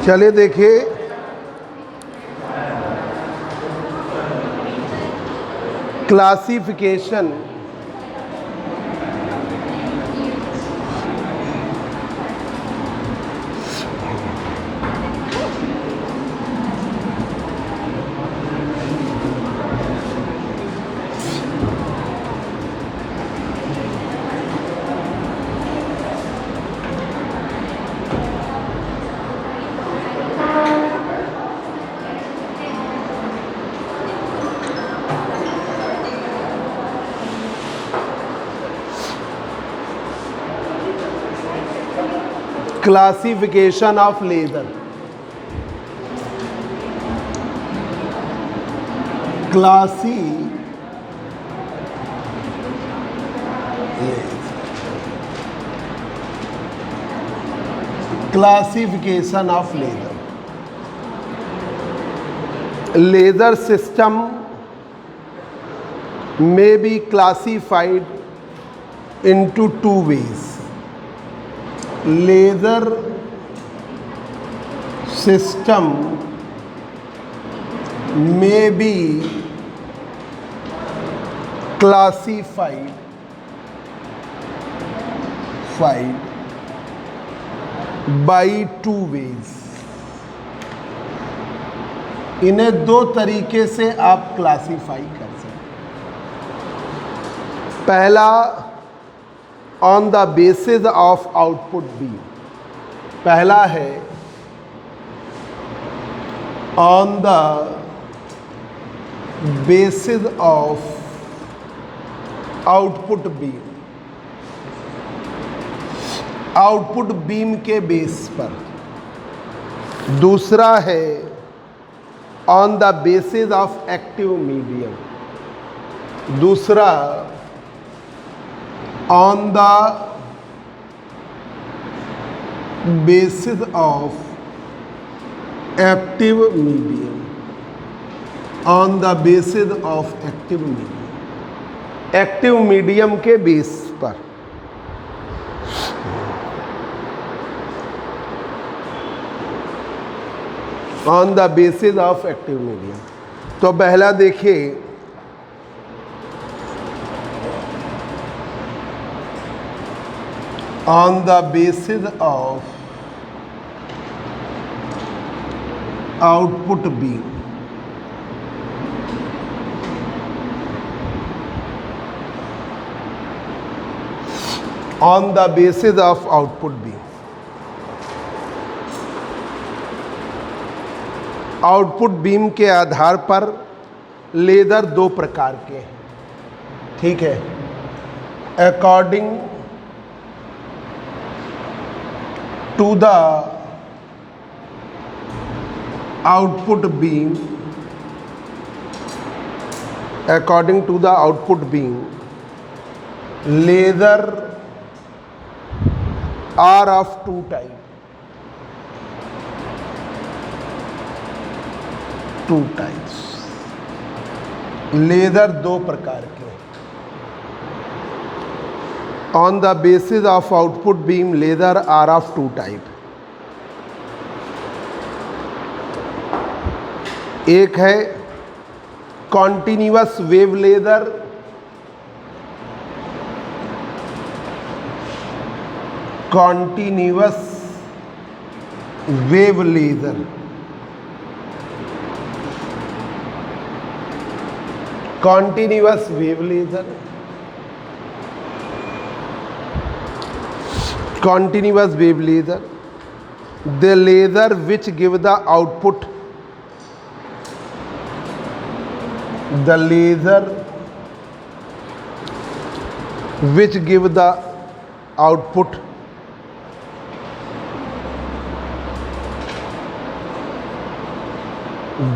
चलिए देखिए, classification classification of laser. Classification of laser. Laser system may be classified into two ways. Laser system may be classified by two ways. इन्हें दो तरीके से आप classify कर सकते। पहला, on the basis of output beam. पहला है on the basis of output beam, output beam के बेस पर। दूसरा है on the basis of active medium. दूसरा on the basis of active medium, on the basis of active medium, active medium के base पर। On the basis of active medium. तो पहला देखिए, on the basis of output beam. On the basis of output beam. Output beam के आधार पर laser दो प्रकार के हैं, ठीक है। According to the output beam, according to the output beam, laser are of two type. Two types, laser दो प्रकार के। On the basis of output beam, laser are of two type. एक है continuous wave laser, continuous wave laser, continuous wave laser, continuous wave laser, the laser which give the output, the laser which give the output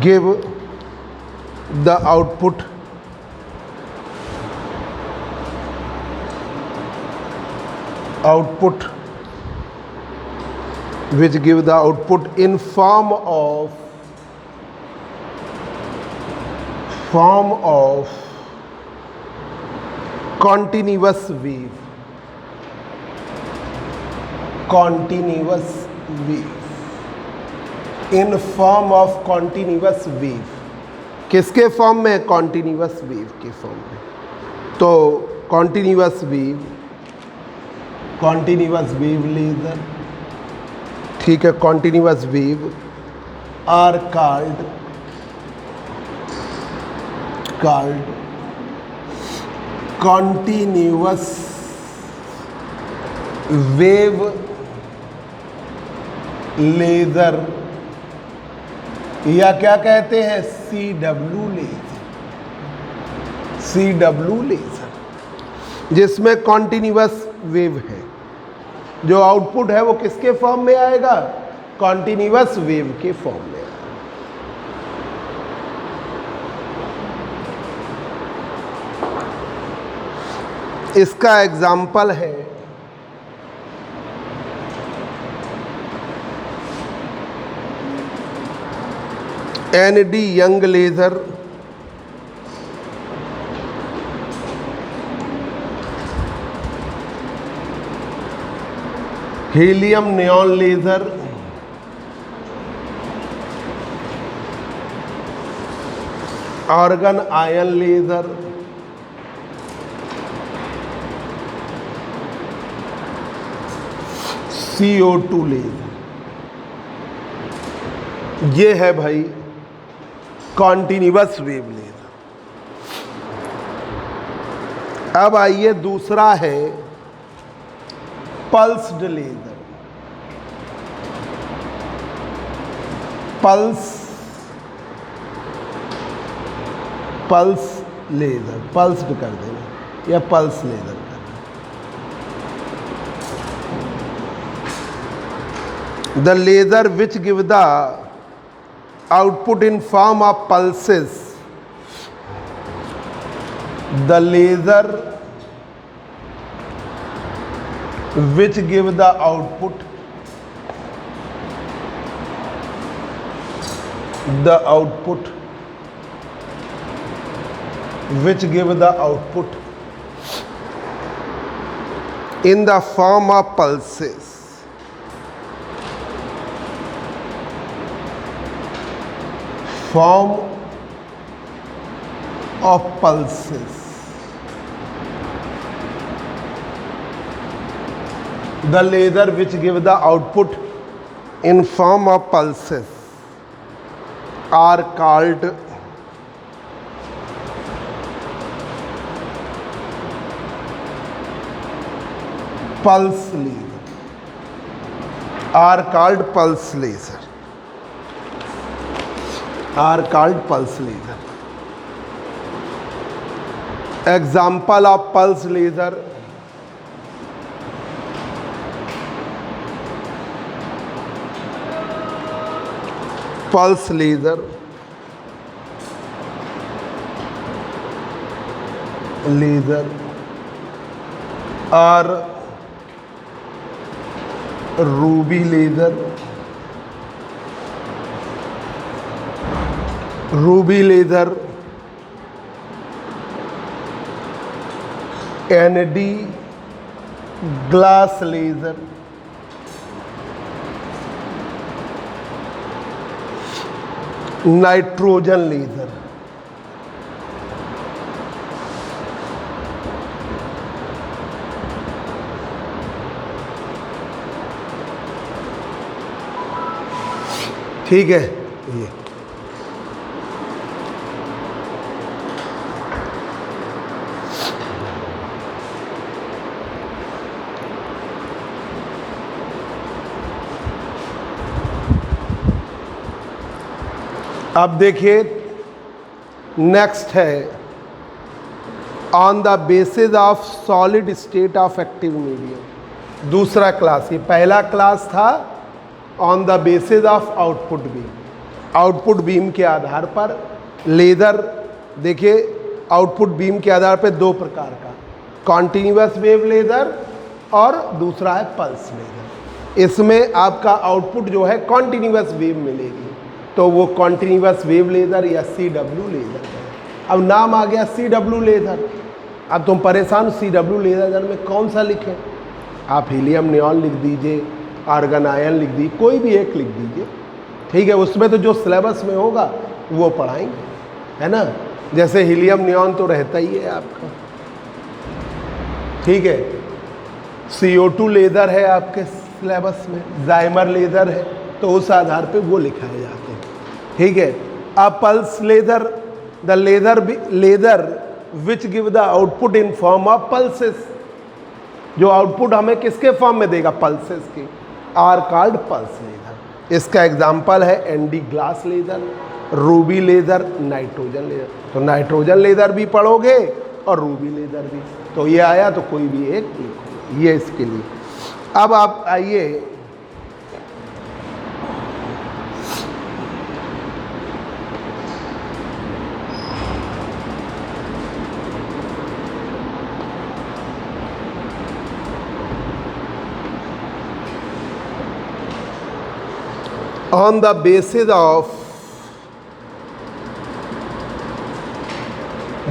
give the output which give the output in form of continuous wave, continuous wave, in form of continuous wave. किसके form में? Continuous wave के form में। तो continuous wave laser, ठीक है, continuous wave are called continuous wave laser, या क्या कहते हैं? CW लेजर, जिसमें कॉन्टिन्यूअस वेव है। जो आउटपुट है वो किसके फॉर्म में आएगा? कॉन्टिन्यूअस वेव के फॉर्म में। इसका एग्जाम्पल है ND यंग laser, helium neon laser, argon ion laser, CO2 laser. ये है भाई कॉन्टिन्यूअस वेव लेजर। अब आइए दूसरा है pulsed laser. Pulse laser, pulsed कर देना या पल्स लेजर कर देना। The laser which give the output in form of pulses, the laser which give the output which give the output in the form of pulses, form of pulses, the laser which give the output in form of pulses are called pulse laser, are called pulse laser, are called pulse laser. Example of pulse laser: pulse laser, or ruby laser, ND glass laser, nitrogen laser. ठीक है, ये अब देखिए next है on the basis of solid state of active medium. दूसरा class, ये पहला class था on the basis of output beam. Output beam के आधार पर लेजर, देखिए आउटपुट बीम के आधार पर दो प्रकार का, कॉन्टिन्यूअस वेव लेजर और दूसरा है पल्स लेजर। इसमें आपका आउटपुट जो है कॉन्टिन्यूअस वेव मिलेगी, तो वो कॉन्टिन्यूअस वेव लेजर या CW लेजर है। अब नाम आ गया CW लेजर। अब तुम परेशान, CW लेजर में कौन सा लिखें? आप हीलियम नियॉन लिख दीजिए, आर्गन आयन लिख दीजिए, कोई भी एक लिख दीजिए, ठीक है, उसमें तो जो सिलेबस में होगा वो पढ़ाएंगे, है ना। जैसे हीलियम नियॉन तो रहता ही है आपका, ठीक है। CO2 लेज़र है आपके सिलेबस में, जाइमर लेज़र है, तो उस आधार पे वो लिखाए जाते हैं, ठीक है। अब pulse laser, the laser which give the output in form of pulses, जो आउटपुट हमें किसके फॉर्म में देगा, पल्सेस की, आर कॉल्ड पल्स लेज़र। इसका एग्जाम्पल है ND glass laser, Ruby laser, nitrogen laser. तो नाइट्रोजन लेज़र भी पढ़ोगे और रूबी लेज़र भी, तो ये आया तो कोई भी एक लिखो, ये इसके लिए। अब आप आइए on the basis of,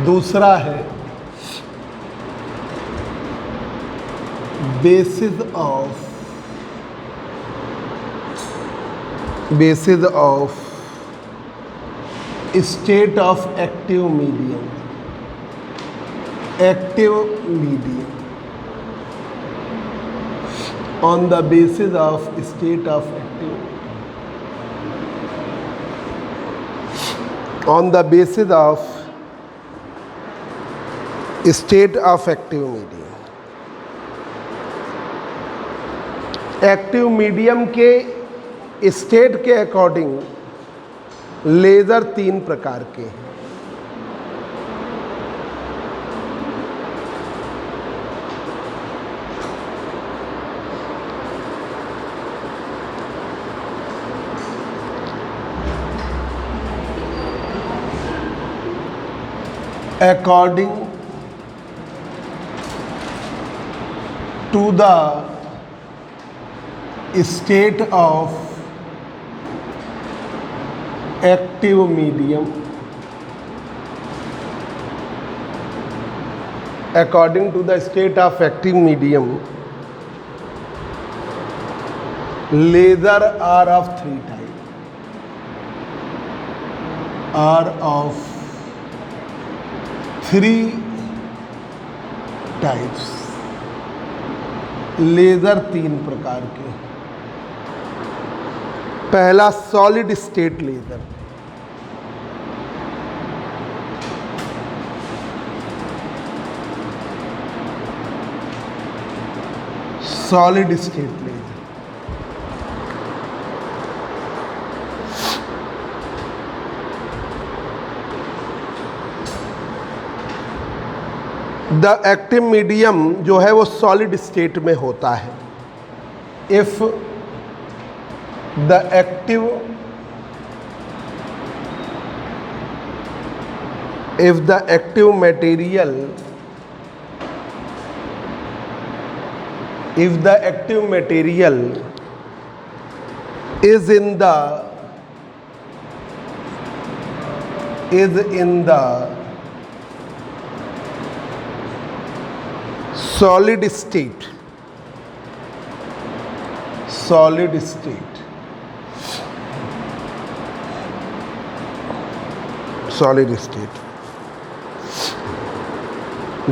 दूसरा है basis of state of active medium, on the basis of state of active, on the basis of state of active medium, active medium के स्टेट के अकॉर्डिंग लेज़र 3 प्रकार के हैं। according to the state of active medium, according to the state of active medium, laser are of 3 types, are of 3 types, laser 3 प्रकार के। पहला solid state laser, solid state laser, the active medium जो है वो solid state में होता है। If the active material is in the solid state,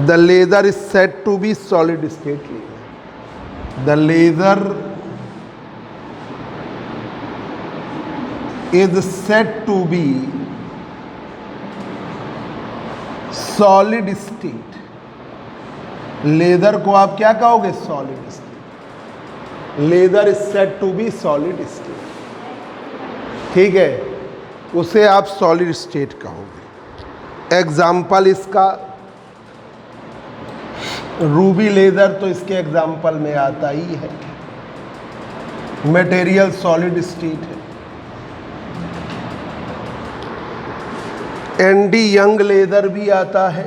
the laser is said to be solid state laser. The laser is said to be solid state. Laser को आप क्या कहोगे, solid state. Laser is said to be solid state, ठीक है, उसे आप solid state कहोगे। Example इसका रूबी लेज़र तो इसके एग्जाम्पल में आता ही है, मटेरियल सॉलिड स्टेट है। ND यंग लेज़र भी आता है,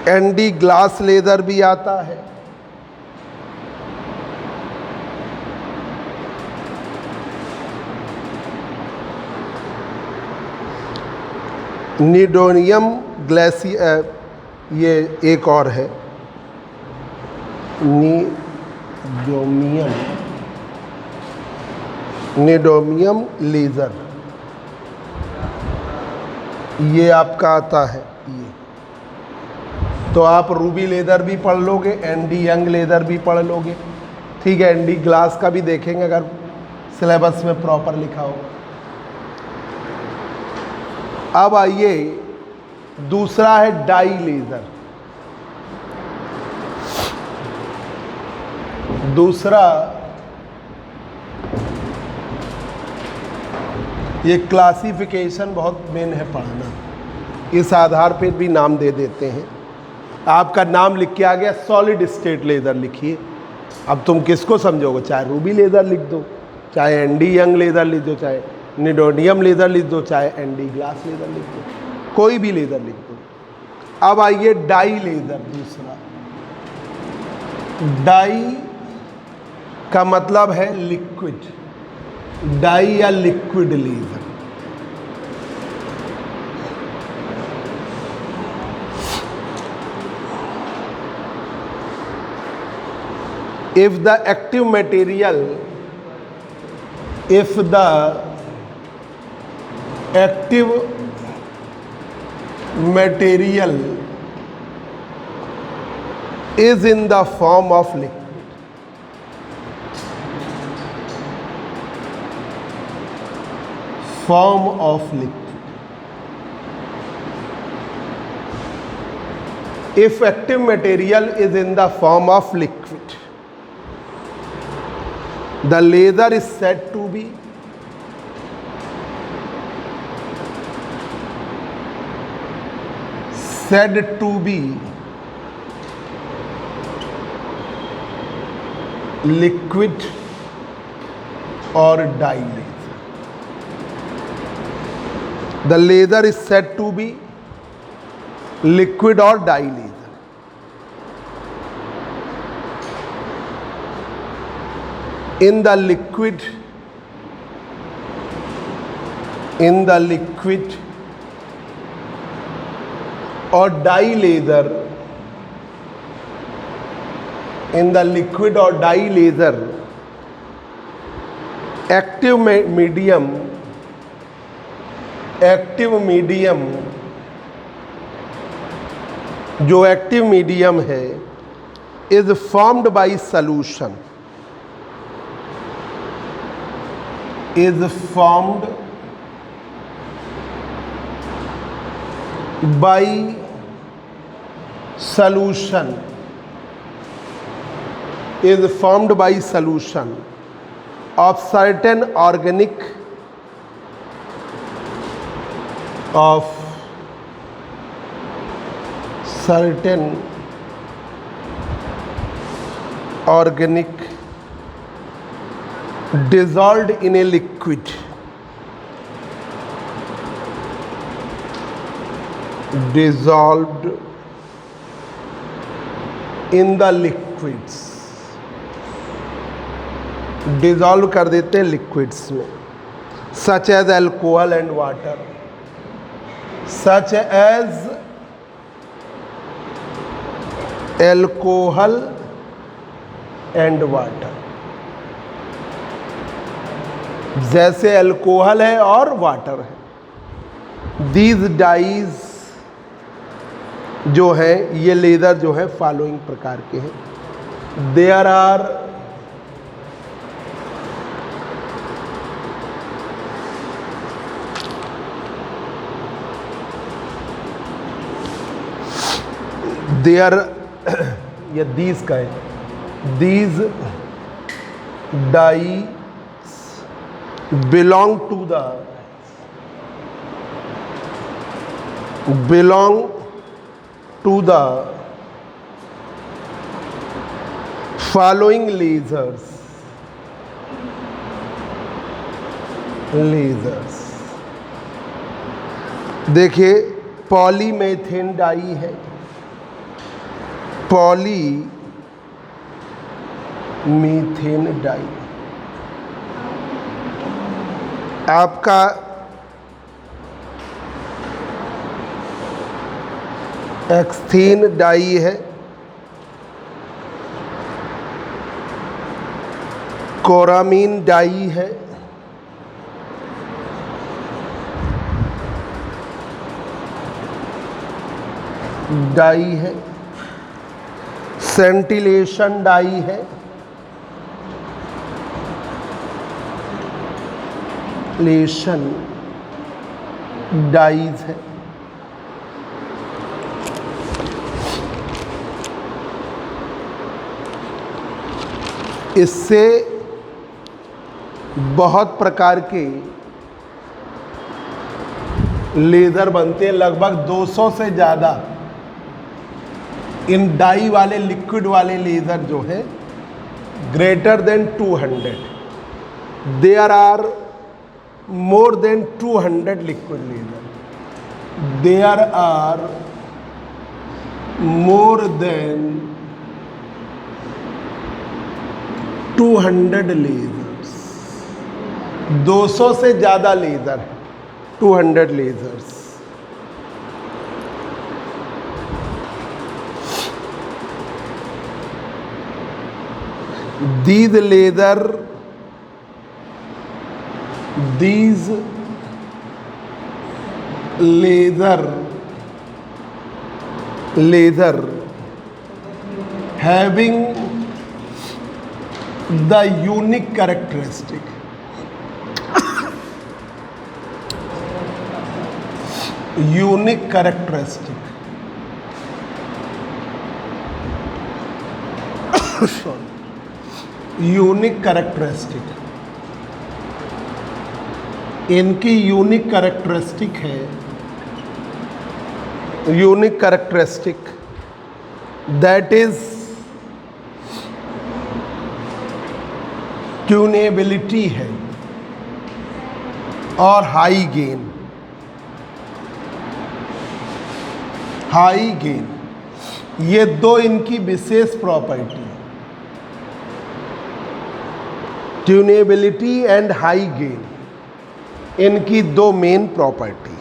ND ग्लास लेज़र भी आता है, नीडोनियम ग्लासी, ये एक और है, निडोमियम निडोमियम लेज़र, ये आपका आता है ये। तो आप रूबी लेदर भी पढ़ लोगे, एनडी यंग लेदर भी पढ़ लोगे, ठीक है। एनडी ग्लास का भी देखेंगे अगर सिलेबस में प्रॉपर लिखा हो। अब आइए, दूसरा है डाई लेज़र। दूसरा, ये क्लासिफिकेशन बहुत मेन है पढ़ना, इस आधार पर भी नाम दे देते हैं। आपका नाम लिख के आ गया सॉलिड स्टेट लेज़र, लिखिए। अब तुम किसको समझोगे, चाहे रूबी लेज़र लिख दो, चाहे एनडी यंग लेज़र लिख दो, चाहे निडोमियम लेज़र लिख दो, चाहे एनडी ग्लास लेज़र लिख दो, कोई भी लेज़र लिख दो। अब आइए डाई लेज़र। दूसरा, डाई का मतलब है लिक्विड, डाई या liquid laser. If the active material is in the form of liquid, if active material is in the form of liquid, the laser is said to be liquid or dye laser. The laser is said to be liquid or dye laser. In the liquid or dye laser, active medium जो active medium है is formed by solution, of certain organic dissolved in a liquid, dissolve कर देते हैं liquids में, such as alcohol and water, जैसे alcohol है और water है। दीज डाइज जो है, ये लेज़र जो है फॉलोइंग प्रकार के हैं। देयर या दीज का है, these dyes belong to the following lasers। देखिए, पॉलीमेथेन डाई है, पॉलीमीथेन डाई। आपका एक्सथीन डाई है, कोरामीन डाई है, डाई है, सेंटिलेशन डाई है, लेशन डाइज है, इससे बहुत प्रकार के लेज़र बनते हैं, लगभग 200 से ज़्यादा इन डाई वाले लिक्विड वाले लेज़र जो है greater than 200, there are more than 200 liquid laser, there are more than 200 lasers, 200 से ज़्यादा लेज़र है, 200 lasers. These laser having the unique characteristic unique characteristic, इनकी यूनिक कैरेक्टरिस्टिक है, unique characteristic that is tunability है और high gain, high gain, ये दो इनकी विशेष property, tunability and high gain, इनकी दो मेन प्रॉपर्टी।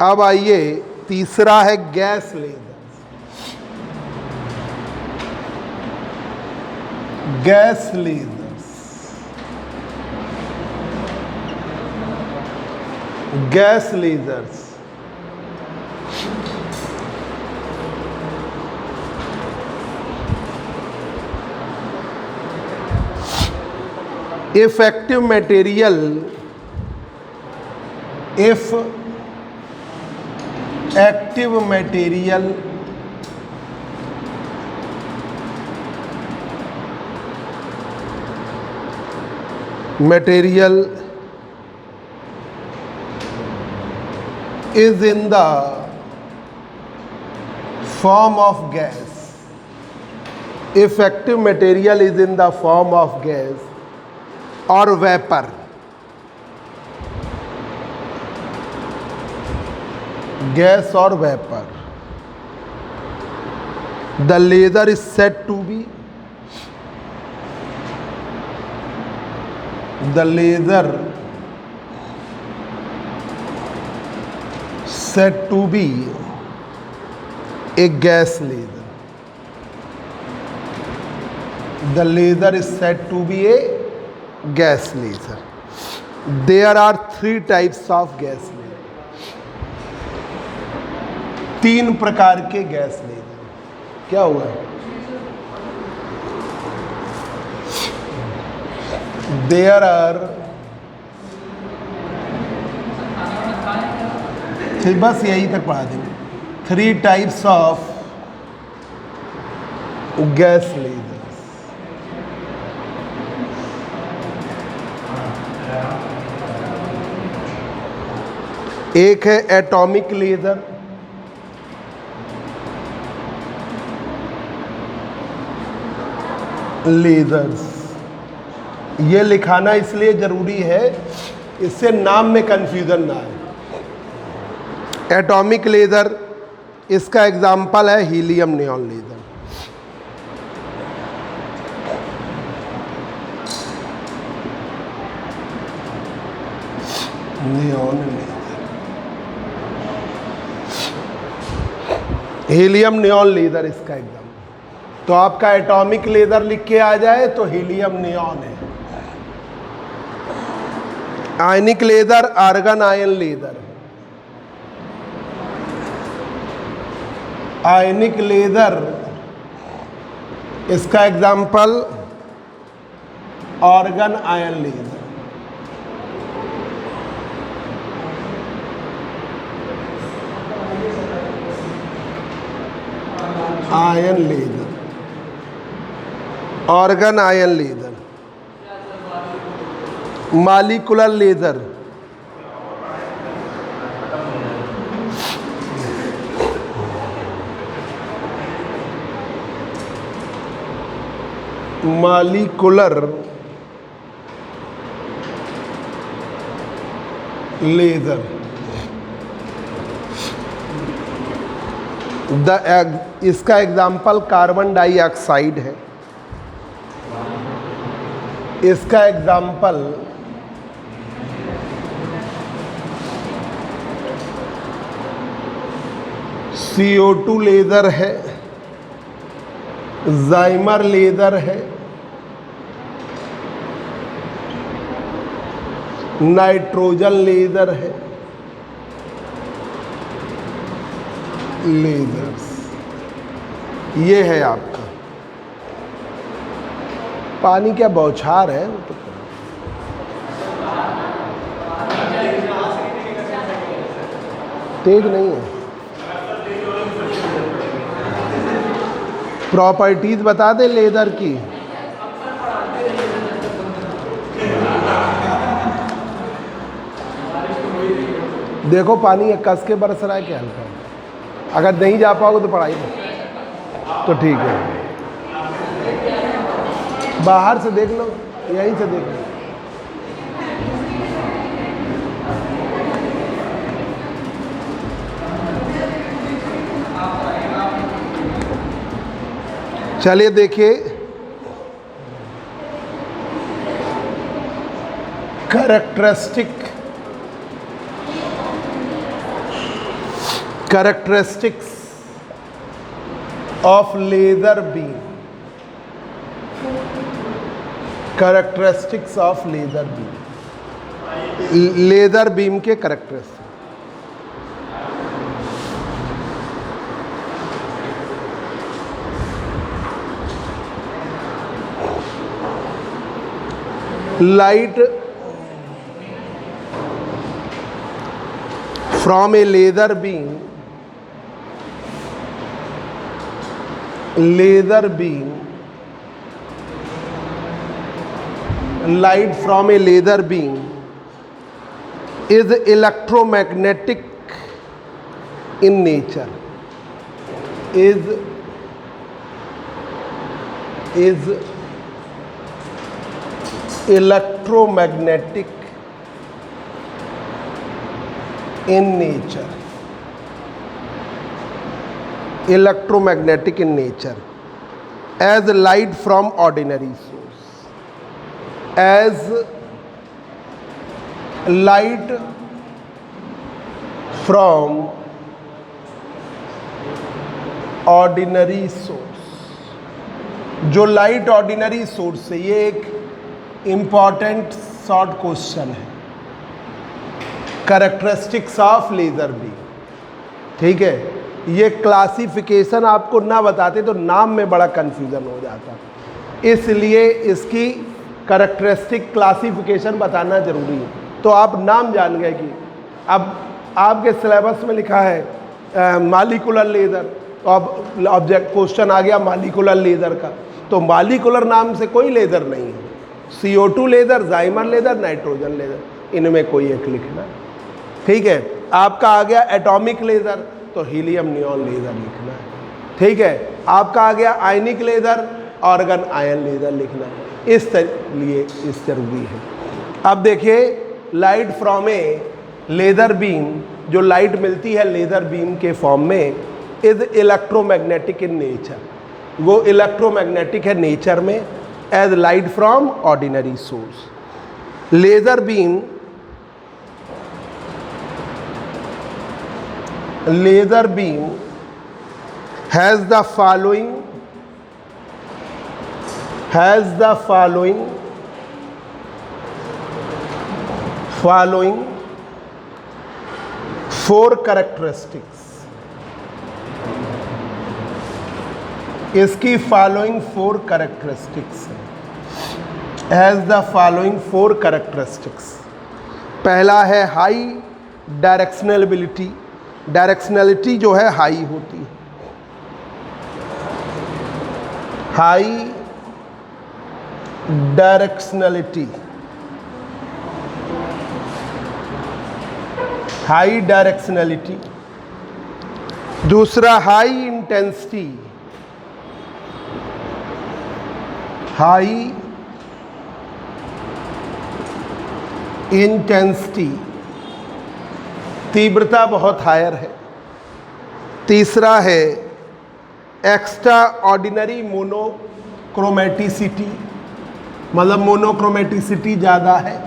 अब आइए तीसरा है gas laser. Gas lasers, gas lasers effective material, if active material is in the form of gas, if active material is in the form of gas or vapor, gas or vapor, the laser is said to be, the laser said to be a gas laser, the laser is said to be a gas laser. There are three types of gas laser, तीन प्रकार के gas laser. क्या हुआ? There are, बस यही तक पढ़ा देंगे, three types of gas laser. एक है एटॉमिक लेज़र, लेज़र्स, ये लिखाना इसलिए ज़रूरी है इससे नाम में कंफ्यूजन ना आए। एटॉमिक लेज़र, इसका एग्जाम्पल है helium neon laser. Neon laser, helium neon laser इसका एग्जाम्पल। तो आपका एटॉमिक लेजर लिख के आ जाए तो हीलियम नियॉन है। Ionic laser argon ion laser. Ionic laser इसका example argon ion laser. Ion laser, argon ion laser. Molecular laser, molecular laser. इसका एग्जाम्पल कार्बन डाइऑक्साइड है। इसका एग्जाम्पल CO2 लेजर है, जाइमर लेजर है, नाइट्रोजन लेजर है। Ledgers ये है आपका। पानी क्या बौछार है, वो तो तेज नहीं है। प्रॉपर्टीज बता दे लेदर की। देखो पानी कस के बरस रहा है क्या हल्का। अगर नहीं जा पाओगे तो पढ़ाई में तो ठीक है, बाहर से देख लो, यहीं से देख लो। चलिए देखिए, characteristics of laser beam. Characteristics of laser beam. Laser beam के characteristics. Light from a laser beam light from a laser beam is electromagnetic in nature. Is electromagnetic in nature. Electromagnetic in nature as light from ordinary source. As light from ordinary source. जो light ordinary source से, ये एक important short question है। Characteristics of laser beam, ठीक है। ये classification आपको ना बताते तो नाम में बड़ा कंफ्यूजन हो जाता, इसलिए इसकी कैरेक्टरिस्टिक क्लासिफिकेशन बताना जरूरी है। तो आप नाम जान गए कि अब आपके सिलेबस में लिखा है मॉलिक्यूलर लेजर, तो अब ऑब्जेक्ट क्वेश्चन आ गया मॉलिक्यूलर लेजर का, तो मॉलिक्यूलर नाम से कोई लेजर नहीं है। CO2 लेजर, जाइमर लेजर, नाइट्रोजन लेजर, इनमें कोई एक लिखना, ठीक है। आपका आ गया एटॉमिक लेजर, तो हीलियम नियॉन लेजर लिखना है, ठीक है। आपका आ गया ionic laser, argon ion laser लिखना है। इस लिए इस जरूरी है। अब देखिए, light from a laser beam, जो लाइट मिलती है लेजर बीम के फॉर्म में, इज इलेक्ट्रोमैग्नेटिक इन नेचर। वो इलेक्ट्रोमैग्नेटिक है नेचर में, as light from ordinary source. Laser beam has the following has the following 4 characteristics. इसकी following 4 characteristics has the following 4 characteristics. पहला है हाई डायरेक्शनलिटी। डायरेक्शनलिटी जो है हाई होती है, हाई डायरेक्शनलिटी, हाई डायरेक्शनलिटी। दूसरा हाई इंटेंसिटी, हाई इंटेंसिटी, तीव्रता बहुत हायर है। तीसरा है एक्स्ट्रा ऑर्डिनरी मोनोक्रोमेटिसिटी, मतलब मोनोक्रोमेटिसिटी ज़्यादा है।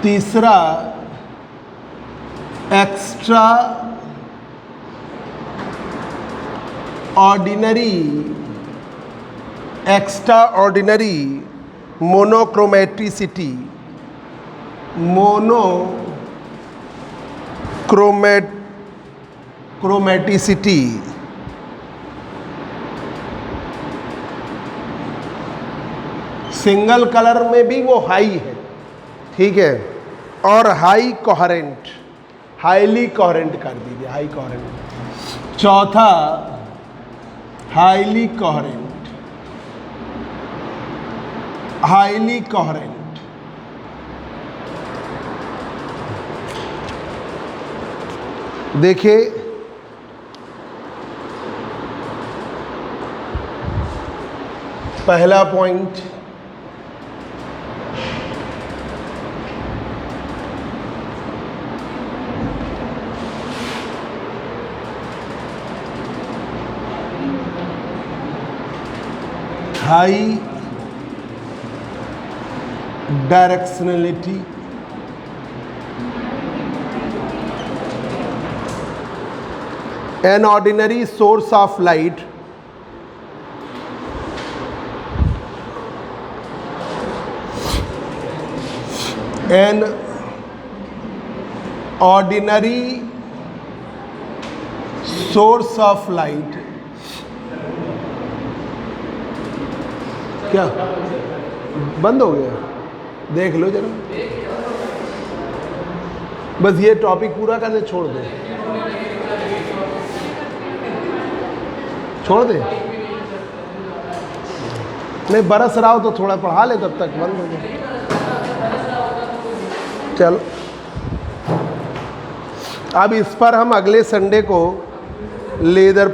तीसरा एक्स्ट्रा ऑर्डिनरी मोनोक्रोमेटिसिटी, मोनोक्रोमेटिसिटी। सिंगल कलर में भी वो हाई है, ठीक है। और हाई कोहेरेंट, हाईली कोहेरेंट कर दीजिए, हाई कोहेरेंट। चौथा हाईली कोहेरेंट, हाईली कोहेरेंट। देखिए पहला point, high directionality, an ordinary source of light an ordinary source of light, क्या बंद हो गया? देख लो जरा, बस ये टॉपिक पूरा करके छोड़ दो, छोड़ दे। नहीं बरस रहा हो तो थोड़ा पढ़ा ले, तब तक बंद हो जाए। चलो अब इस पर हम अगले संडे को लेज़र